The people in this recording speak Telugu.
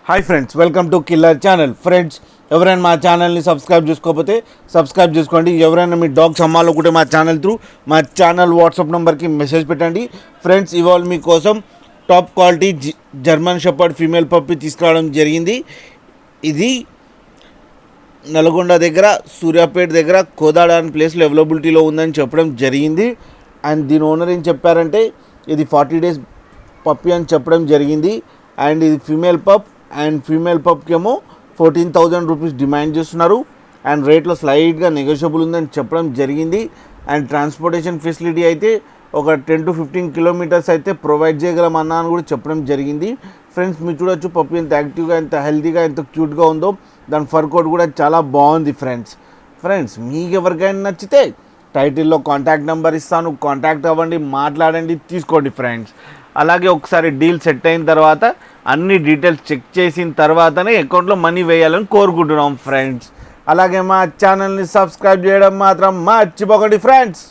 Hi friends, welcome to killer channel. Friends, ఎవరైనా మా ఛానల్ని సబ్స్క్రైబ్ చేసుకోకపోతే సబ్స్క్రైబ్ చేసుకోండి. ఎవరైనా మీ డాగ్స్ అమ్మాలనుకుంటే మా ఛానల్ త్రూ మా ఛానల్ వాట్సాప్ నెంబర్కి మెసేజ్ పెట్టండి. ఫ్రెండ్స్, ఇవాళ మీకోసం top quality German shepherd female puppy తీసుకురావడం జరిగింది. ఇది నల్గొండ దగ్గర, సూర్యాపేట దగ్గర, కోదాడ అనే ప్లేస్లో అవైలబిలిటీలో ఉందని చెప్పడం జరిగింది. అండ్ దీని ఓనర్ ఏం చెప్పారంటే ఇది 40 days పప్పి అని చెప్పడం జరిగింది. అండ్ ఇది ఫీమేల్ పప్, అండ్ ఫీమేల్ పప్కి ఏమో 14,000 రూపీస్ డిమాండ్ చేస్తున్నారు. అండ్ రేట్లో స్లైట్గా నెగోషియబుల్ ఉందని చెప్పడం జరిగింది. అండ్ ట్రాన్స్పోర్టేషన్ ఫెసిలిటీ అయితే ఒక 10 to 15 kilometers అయితే ప్రొవైడ్ చేయగలమన్నా అని కూడా చెప్పడం జరిగింది. ఫ్రెండ్స్, మీరు చూడొచ్చు పప్పి ఎంత యాక్టివ్గా, ఎంత హెల్తీగా, ఎంత క్యూట్గా ఉందో. దాని ఫర్ కోట్ కూడా చాలా బాగుంది. ఫ్రెండ్స్ మీకు ఎవరికైనా నచ్చితే టైటిల్లో కాంటాక్ట్ నెంబర్ ఇస్తాను, కాంటాక్ట్ అవ్వండి, మాట్లాడండి, తీసుకోండి ఫ్రెండ్స్. అలాగే ఒకసారి డీల్ సెట్ అయిన తర్వాత అన్ని డీటెయిల్స్ చెక్ చేసిన తర్వాతనే అకౌంట్లో మనీ వేయాలని కోరుకుంటున్నాం ఫ్రెండ్స్. అలాగే మా ఛానల్ని సబ్స్క్రైబ్ చేయడం మాత్రం మర్చిపోకండి ఫ్రెండ్స్.